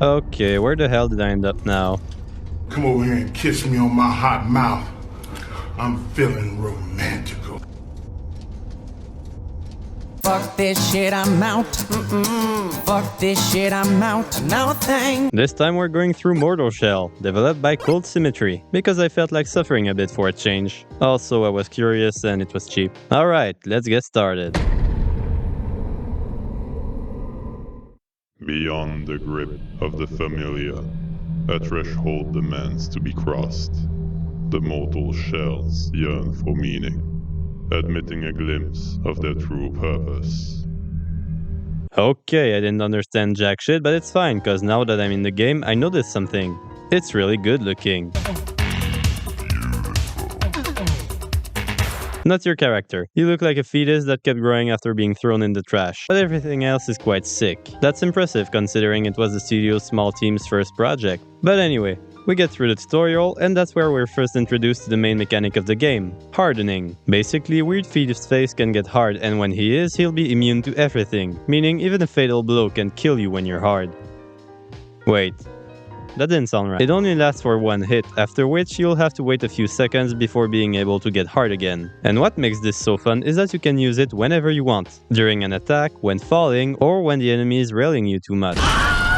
Okay, where the hell did I end up now? Come over here and kiss me on my hot mouth. I'm feeling romantical. Fuck this shit, I'm out. Fuck this shit, I'm out. Now a thing. This time we're going through Mortal Shell, developed by Complementary, because I felt like suffering a bit for a change. Also, I was curious and it was cheap. Alright, let's get started. Beyond the grip of the familiar, a threshold demands to be crossed. The mortal shells yearn for meaning, admitting a glimpse of their true purpose. Okay, I didn't understand jack shit, but it's fine, cause now that I'm in the game, I noticed something. It's really good looking. Not your character. You look like a fetus that kept growing after being thrown in the trash. But everything else is quite sick. That's impressive considering it was the studio's small team's first project. But anyway, we get through the tutorial, and that's where we're first introduced to the main mechanic of the game, hardening. Basically, Weird Fetus Face can get hard, and when he is, he'll be immune to everything, meaning even a fatal blow can kill you when you're hard. Wait. That didn't sound right. It only lasts for one hit, after which you'll have to wait a few seconds before being able to get hard again. And what makes this so fun is that you can use it whenever you want, during an attack, when falling, or when the enemy is railing you too much.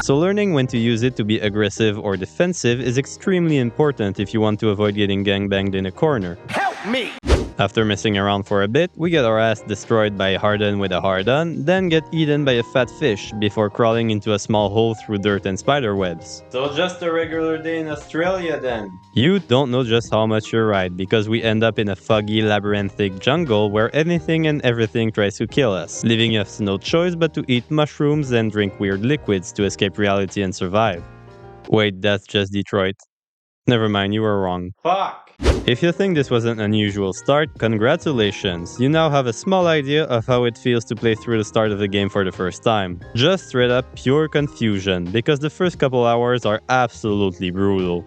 So learning when to use it to be aggressive or defensive is extremely important if you want to avoid getting gangbanged in a corner. Help me! After messing around for a bit, we get our ass destroyed by Harden with a hard-on, then get eaten by a fat fish before crawling into a small hole through dirt and spider webs. So just a regular day in Australia then? You don't know just how much you're right, because we end up in a foggy, labyrinthic jungle where anything and everything tries to kill us, leaving us no choice but to eat mushrooms and drink weird liquids to escape reality and survive. Wait, that's just Detroit. Never mind, you were wrong. Fuck! If you think this was an unusual start, congratulations! You now have a small idea of how it feels to play through the start of the game for the first time. Just straight up pure confusion, because the first couple hours are absolutely brutal.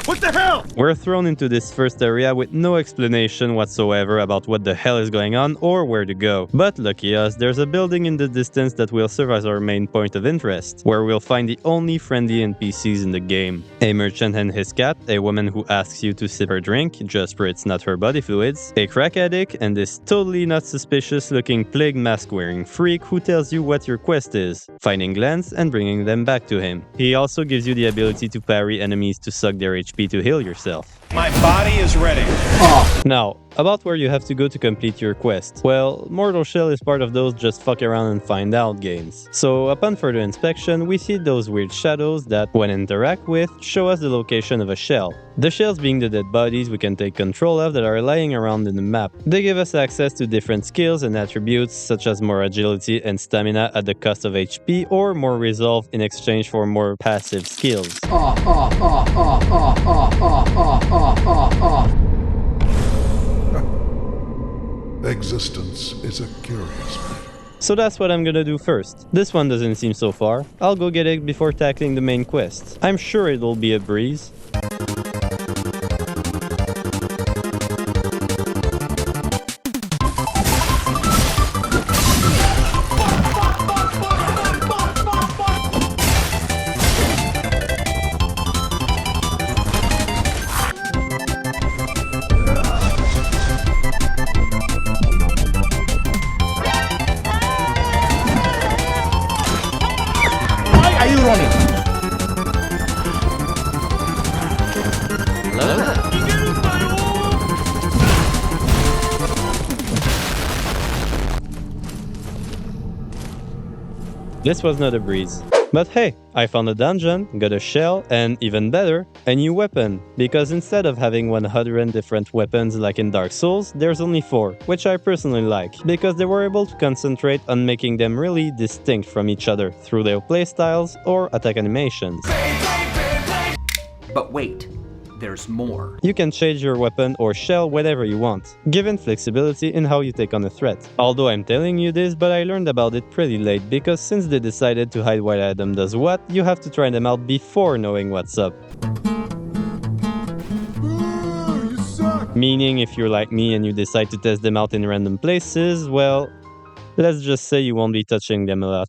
What the hell? We're thrown into this first area with no explanation whatsoever about what the hell is going on or where to go. But lucky us, there's a building in the distance that will serve as our main point of interest, where we'll find the only friendly NPCs in the game. A merchant and his cat, a woman who asks you to sip her drink, just for it's not her body fluids, a crack addict, and this totally not suspicious looking plague mask wearing freak who tells you what your quest is, finding glands and bringing them back to him. He also gives you the ability to parry enemies to suck their HP to heal yourself. My body is ready. Now, about where you have to go to complete your quest. Well, Mortal Shell is part of those just fuck around and find out games. So upon further inspection, we see those weird shadows that, when interact with, show us the location of a shell. The shells being the dead bodies we can take control of that are lying around in the map. They give us access to different skills and attributes such as more agility and stamina at the cost of HP, or more resolve in exchange for more passive skills. Existence is a curious matter. So that's what I'm gonna do first. This one doesn't seem so far. I'll go get it before tackling the main quest. I'm sure it'll be a breeze. This was not a breeze. But hey, I found a dungeon, got a shell, and even better, a new weapon. Because instead of having 100 different weapons like in Dark Souls, there's only 4, which I personally like, because they were able to concentrate on making them really distinct from each other through their playstyles or attack animations. But wait, there's more. You can change your weapon or shell whenever you want, given flexibility in how you take on a threat. Although I'm telling you this, but I learned about it pretty late, because since they decided to hide what item does what, you have to try them out before knowing what's up. You suck. Meaning if you're like me and you decide to test them out in random places, well, let's just say you won't be touching them a lot.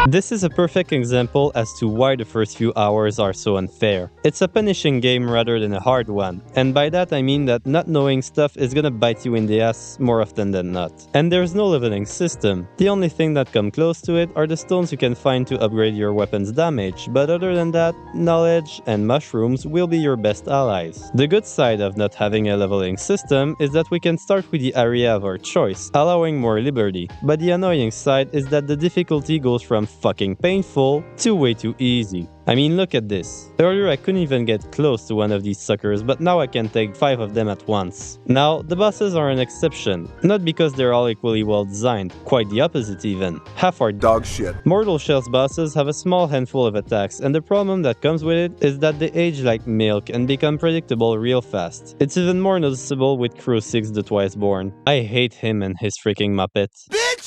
This is a perfect example as to why the first few hours are so unfair. It's a punishing game rather than a hard one, and by that I mean that not knowing stuff is gonna bite you in the ass more often than not. And there's no leveling system. The only thing that come close to it are the stones you can find to upgrade your weapon's damage, but other than that, knowledge and mushrooms will be your best allies. The good side of not having a leveling system is that we can start with the area of our choice, allowing more liberty, but the annoying side is that the difficulty goes from fucking painful to way too easy. I mean, look at this. Earlier I couldn't even get close to one of these suckers, but now I can take 5 of them at once. Now, the bosses are an exception, not because they're all equally well designed, quite the opposite even. Half are dog shit. Mortal Shell's bosses have a small handful of attacks, and the problem that comes with it is that they age like milk and become predictable real fast. It's even more noticeable with Crew 6 the Twiceborn. I hate him and his freaking Muppet.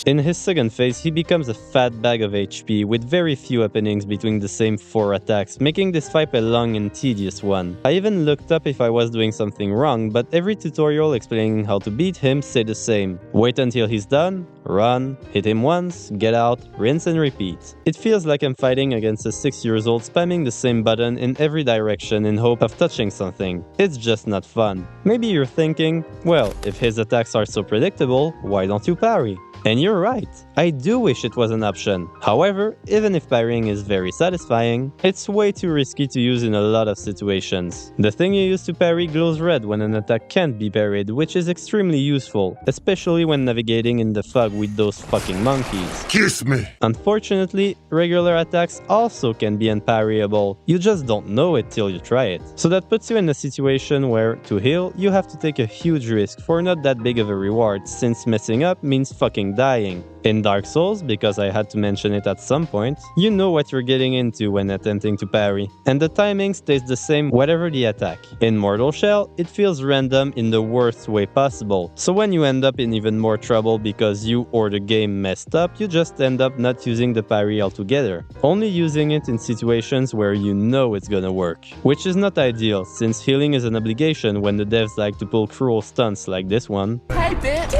In his second phase, he becomes a fat bag of HP with very few happenings between the same 4 attacks, making this fight a long and tedious one. I even looked up if I was doing something wrong, but every tutorial explaining how to beat him said the same. Wait until he's done, run, hit him once, get out, rinse and repeat. It feels like I'm fighting against a 6-year-old spamming the same button in every direction in hope of touching something. It's just not fun. Maybe you're thinking, well, if his attacks are so predictable, why don't you parry? And you're right, I do wish it was an option. However, even if parrying is very satisfying, it's way too risky to use in a lot of situations. The thing you use to parry glows red when an attack can't be parried, which is extremely useful, especially when navigating in the fog with those fucking monkeys. Kiss me! Unfortunately, regular attacks also can be unparryable, you just don't know it till you try it. So that puts you in a situation where, to heal, you have to take a huge risk for not that big of a reward, since messing up means fucking dying. In Dark Souls, because I had to mention it at some point, you know what you're getting into when attempting to parry, and the timing stays the same whatever the attack. In Mortal Shell, it feels random in the worst way possible, so when you end up in even more trouble because you or the game messed up, you just end up not using the parry altogether, only using it in situations where you know it's gonna work. Which is not ideal, since healing is an obligation when the devs like to pull cruel stunts like this one. Hey, bitch!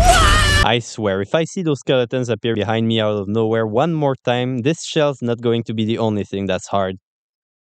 I swear, if I see those skeletons appear behind me out of nowhere one more time, this shell's not going to be the only thing that's hard.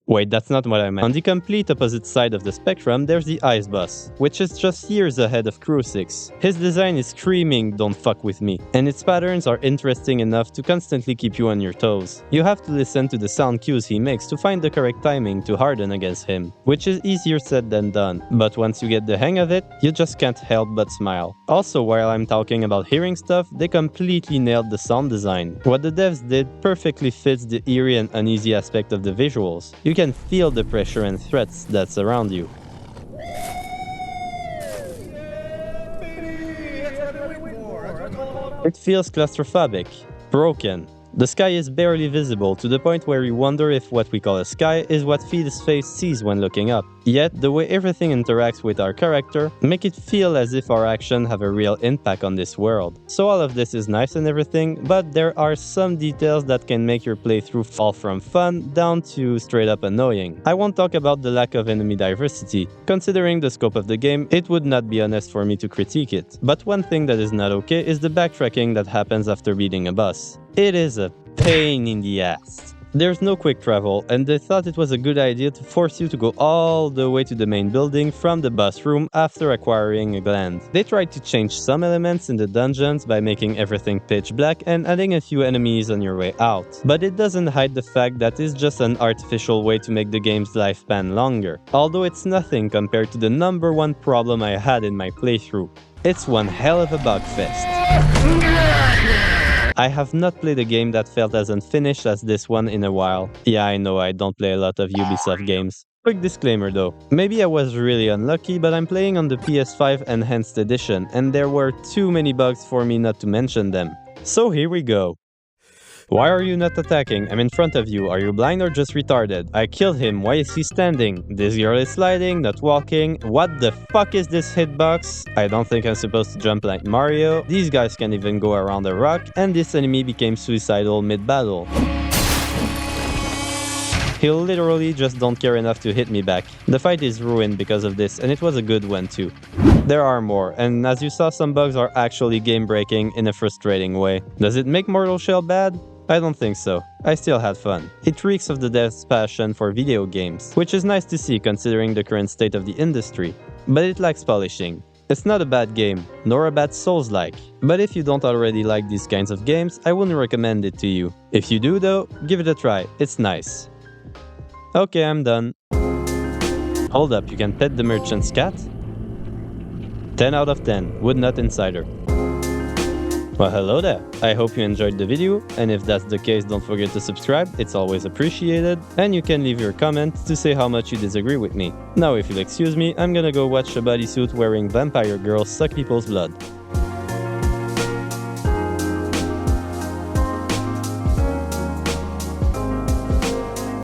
Wait, that's not what I meant. On the complete opposite side of the spectrum, there's the Ice Boss, which is just years ahead of Crew 6. His design is screaming, don't fuck with me, and its patterns are interesting enough to constantly keep you on your toes. You have to listen to the sound cues he makes to find the correct timing to harden against him, which is easier said than done, but once you get the hang of it, you just can't help but smile. Also, while I'm talking about hearing stuff, they completely nailed the sound design. What the devs did perfectly fits the eerie and uneasy aspect of the visuals. You can feel the pressure and threats that surround you. It feels claustrophobic, broken. The sky is barely visible to the point where you wonder if what we call a sky is what Fede's face sees when looking up. Yet, the way everything interacts with our character make it feel as if our actions have a real impact on this world. So all of this is nice and everything, but there are some details that can make your playthrough fall from fun down to straight up annoying. I won't talk about the lack of enemy diversity. Considering the scope of the game, it would not be honest for me to critique it. But one thing that is not okay is the backtracking that happens after beating a boss. It is a pain in the ass. There's no quick travel, and they thought it was a good idea to force you to go all the way to the main building from the boss room after acquiring a gland. They tried to change some elements in the dungeons by making everything pitch black and adding a few enemies on your way out. But it doesn't hide the fact that it's just an artificial way to make the game's lifespan longer, although it's nothing compared to the #1 problem I had in my playthrough. It's one hell of a bug fest. I have not played a game that felt as unfinished as this one in a while. Yeah, I know I don't play a lot of Ubisoft games. Quick disclaimer though, maybe I was really unlucky, but I'm playing on the PS5 Enhanced Edition, and there were too many bugs for me not to mention them. So here we go. Why are you not attacking? I'm in front of you. Are you blind or just retarded? I killed him. Why is he standing? This girl is sliding, not walking. What the fuck is this hitbox? I don't think I'm supposed to jump like Mario. These guys can't even go around a rock, and this enemy became suicidal mid-battle. He'll literally just don't care enough to hit me back. The fight is ruined because of this, and it was a good one too. There are more, and as you saw, some bugs are actually game-breaking in a frustrating way. Does it make Mortal Shell bad? I don't think so. I still had fun. It reeks of the dev's passion for video games, which is nice to see considering the current state of the industry. But it lacks polishing. It's not a bad game, nor a bad Souls-like. But if you don't already like these kinds of games, I wouldn't recommend it to you. If you do though, give it a try, it's nice. Okay, I'm done. Hold up, you can pet the merchant's cat? 10 out of 10, Would Not Insider. Well, hello there. I hope you enjoyed the video, and if that's the case, don't forget to subscribe, it's always appreciated, and you can leave your comments to say how much you disagree with me. Now, if you'll excuse me, I'm gonna go watch a bodysuit wearing vampire girls suck people's blood.